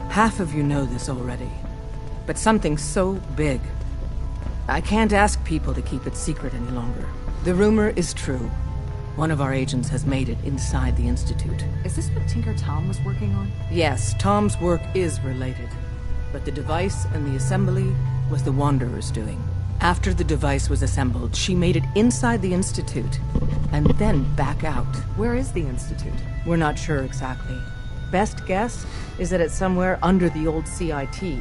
Half of you know this already, but something so big, I can't ask people to keep it secret any longer. The rumor is true. One of our agents has made it inside the Institute. Is this what Tinker Tom was working on? Yes, Tom's work is related, but the device and the assembly was the Wanderer's doing. After the device was assembled, she made it inside the Institute, and then back out. Where is the Institute? We're not sure exactly. Best guess is that it's somewhere under the old CIT.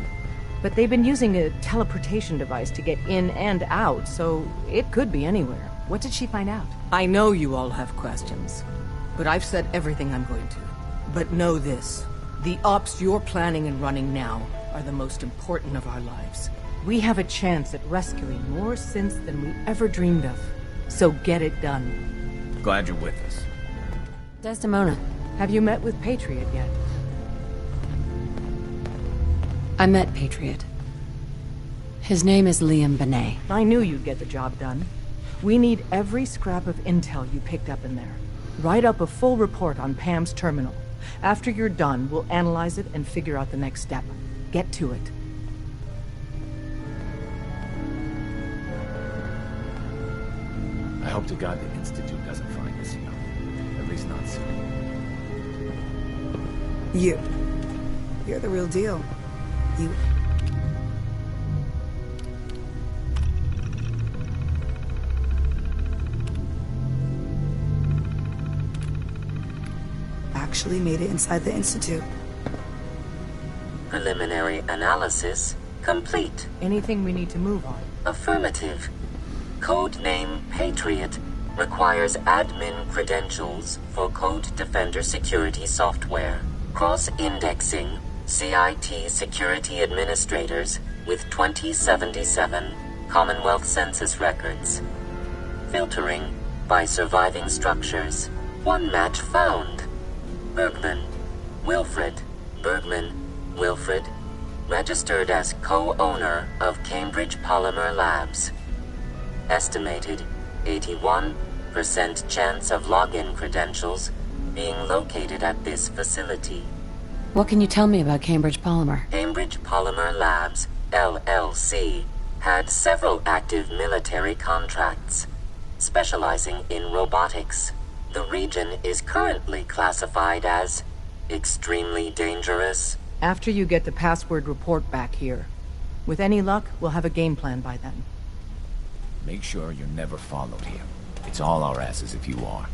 But they've been using a teleportation device to get in and out, so it could be anywhere. What did she find out? I know you all have questions, but I've said everything I'm going to. But know this, the ops you're planning and running now are the most important of our lives. We have a chance at rescuing more synths than we ever dreamed of. So get it done. Glad you're with us. Desdemona. Have you met with Patriot yet? I met Patriot. His name is Liam Benet. I knew you'd get the job done. We need every scrap of intel you picked up in there. Write up a full report on Pam's terminal. After you're done, we'll analyze it and figure out the next step. Get to it. I hope to God the Institute doesn't find us here. At least not soon. You're the real deal. You... actually made it inside the Institute. Preliminary analysis complete. Anything we need to move on? Affirmative. Codename Patriot requires admin credentials for Code Defender security software. Cross-indexing CIT security administrators with 2077 Commonwealth census records. Filtering by surviving structures. One match found. Bergman, Wilfred. Bergman, Wilfred. Registered as co-owner of Cambridge Polymer Labs. Estimated 81% chance of login credentials being located at this facility. What can you tell me about Cambridge Polymer? Cambridge Polymer Labs, LLC, had several active military contracts, specializing in robotics. The region is currently classified as extremely dangerous. After you get the password report back here. With any luck, we'll have a game plan by then. Make sure you're never followed here. It's all our asses if you are.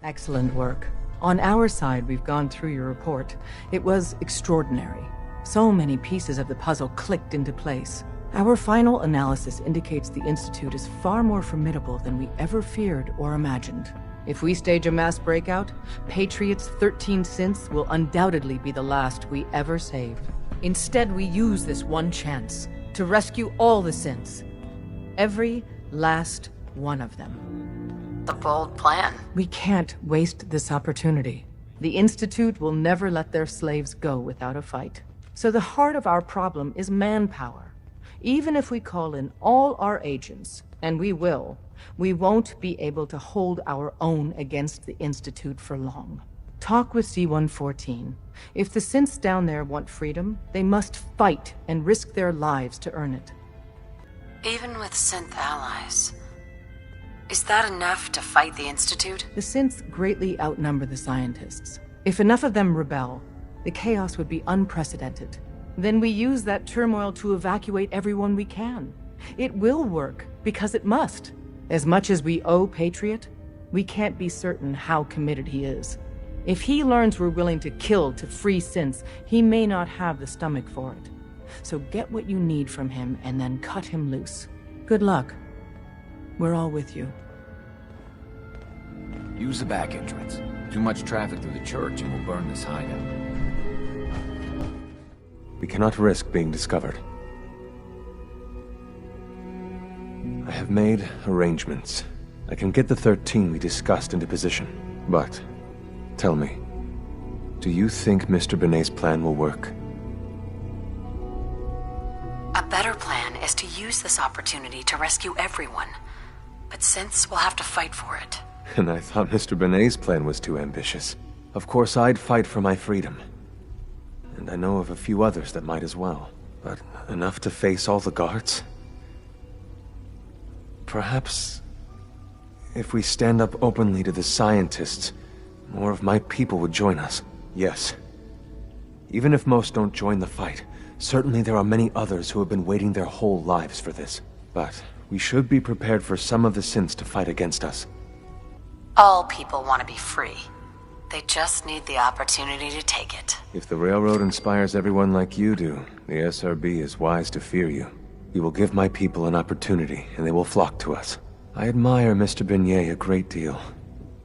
Excellent work. On our side, we've gone through your report. It was extraordinary. So many pieces of the puzzle clicked into place. Our final analysis indicates the Institute is far more formidable than we ever feared or imagined. If we stage a mass breakout, Patriot's 13 synths will undoubtedly be the last we ever saved. Instead, we use this one chance to rescue all the synths. Every last one of them. A bold plan. We can't waste this opportunity. The Institute will never let their slaves go without a fight. So the heart of our problem is manpower. Even if we call in all our agents, and we will, we won't be able to hold our own against the Institute for long. Talk with C-114. If the synths down there want freedom, they must fight and risk their lives to earn it. Even with synth allies, is that enough to fight the Institute? The synths greatly outnumber the scientists. If enough of them rebel, the chaos would be unprecedented. Then we use that turmoil to evacuate everyone we can. It will work, because it must. As much as we owe Patriot, we can't be certain how committed he is. If he learns we're willing to kill to free synths, he may not have the stomach for it. So get what you need from him and then cut him loose. Good luck. We're all with you. Use the back entrance. Too much traffic through the church and we'll burn this hideout. We cannot risk being discovered. I have made arrangements. I can get the 13 we discussed into position. But, tell me, do you think Mr. Benet's plan will work? A better plan is to use this opportunity to rescue everyone. But synths will have to fight for it. And I thought Mr. Benet's plan was too ambitious. Of course I'd fight for my freedom. And I know of a few others that might as well. But enough to face all the guards? Perhaps if we stand up openly to the scientists, more of my people would join us. Yes. Even if most don't join the fight, certainly there are many others who have been waiting their whole lives for this. But we should be prepared for some of the synths to fight against us. All people want to be free. They just need the opportunity to take it. If the railroad inspires everyone like you do, the SRB is wise to fear you. You will give my people an opportunity, and they will flock to us. I admire Mr. Benet a great deal,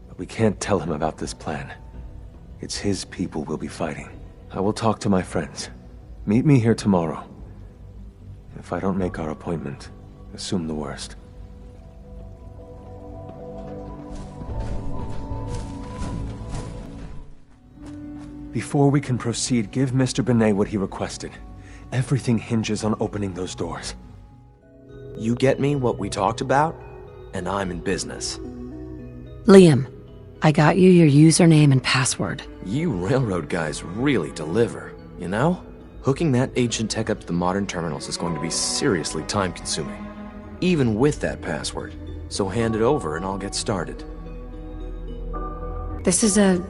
but we can't tell him about this plan. It's his people we'll be fighting. I will talk to my friends. Meet me here tomorrow. If I don't make our appointment, assume the worst. Before we can proceed, give Mr. Benet what he requested. Everything hinges on opening those doors. You get me what we talked about, and I'm in business. Liam, I got you your username and password. You railroad guys really deliver, you know? Hooking that ancient tech up to the modern terminals is going to be seriously time-consuming, even with that password. So hand it over and I'll get started. This is a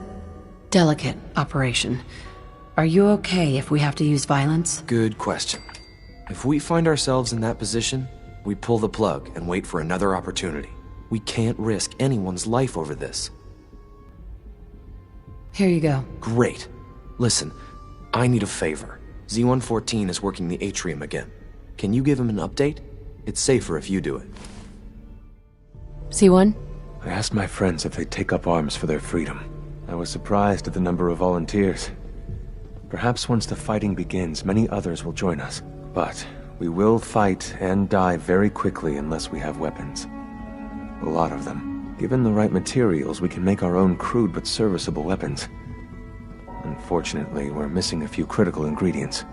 delicate operation. Are you okay if we have to use violence? Good question. If we find ourselves in that position, we pull the plug and wait for another opportunity. We can't risk anyone's life over this. Here you go. Great. Listen, I need a favor. Z-114 is working the atrium again. Can you give him an update? It's safer if you do it. C1? I asked my friends if they'd take up arms for their freedom. I was surprised at the number of volunteers. Perhaps once the fighting begins, many others will join us. But we will fight and die very quickly unless we have weapons. A lot of them. Given the right materials, we can make our own crude but serviceable weapons. Unfortunately, we're missing a few critical ingredients.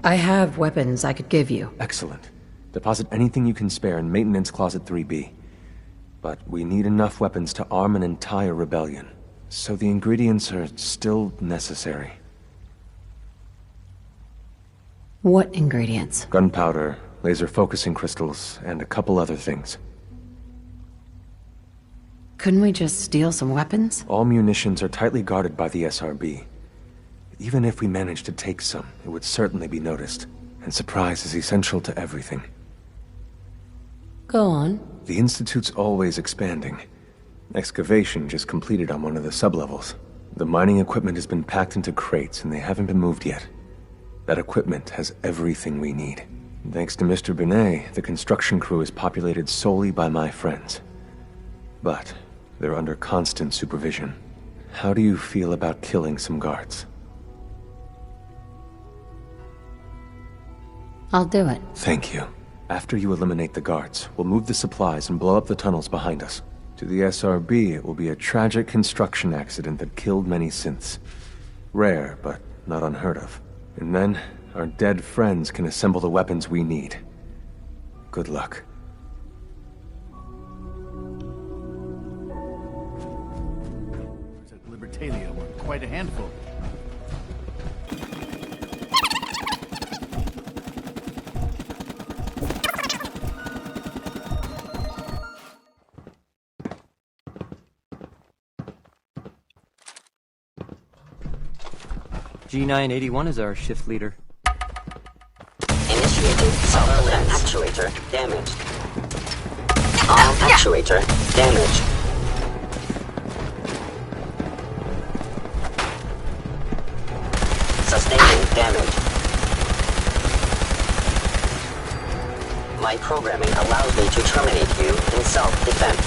I have weapons I could give you. Excellent. Deposit anything you can spare in Maintenance Closet 3B. But we need enough weapons to arm an entire rebellion. So the ingredients are still necessary. What ingredients? Gunpowder, laser focusing crystals, and a couple other things. Couldn't we just steal some weapons? All munitions are tightly guarded by the SRB. Even if we managed to take some, it would certainly be noticed. And surprise is essential to everything. Go on. The Institute's always expanding. Excavation just completed on one of the sublevels. The mining equipment has been packed into crates and they haven't been moved yet. That equipment has everything we need. Thanks to Mr. Benet, the construction crew is populated solely by my friends. But they're under constant supervision. How do you feel about killing some guards? I'll do it. Thank you. After you eliminate the guards, we'll move the supplies and blow up the tunnels behind us. To the SRB, it will be a tragic construction accident that killed many synths. Rare, but not unheard of. And then, our dead friends can assemble the weapons we need. Good luck. Libertalia were quite a handful. G981 is our shift leader. Initiating self-defense. Actuator damaged. Arm actuator damaged. My programming allows me to terminate you in self-defense.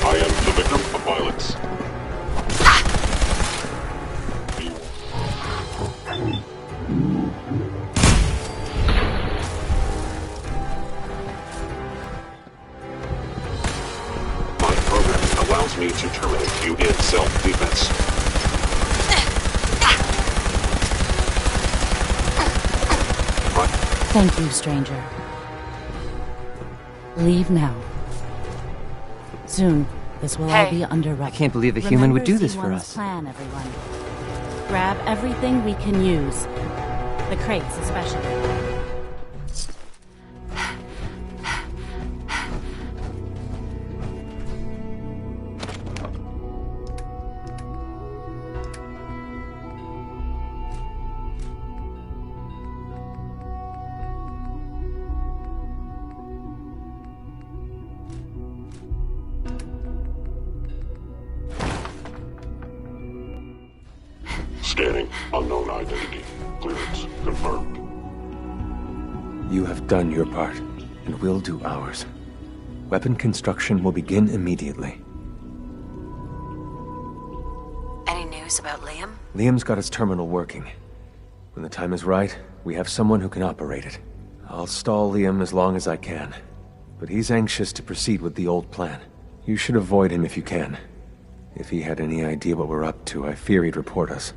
I am the victim of violence. My programming allows me to terminate you in self-defense. Thank you, stranger. Leave now. Soon, this will all be under wraps. I can't believe a human would do this for us. Plan, everyone. Grab everything we can use. The crates, especially. Scanning. Unknown identity. Clearance confirmed. You have done your part, and we'll do ours. Weapon construction will begin immediately. Any news about Liam? Liam's got his terminal working. When the time is right, we have someone who can operate it. I'll stall Liam as long as I can, but he's anxious to proceed with the old plan. You should avoid him if you can. If he had any idea what we're up to, I fear he'd report us.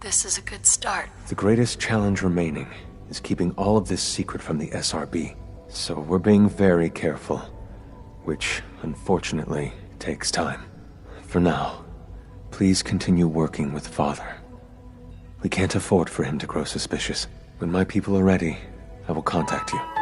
This is a good start. The greatest challenge remaining is keeping all of this secret from the SRB. So we're being very careful, which, unfortunately, takes time. For now, please continue working with Father. We can't afford for him to grow suspicious. When my people are ready, I will contact you.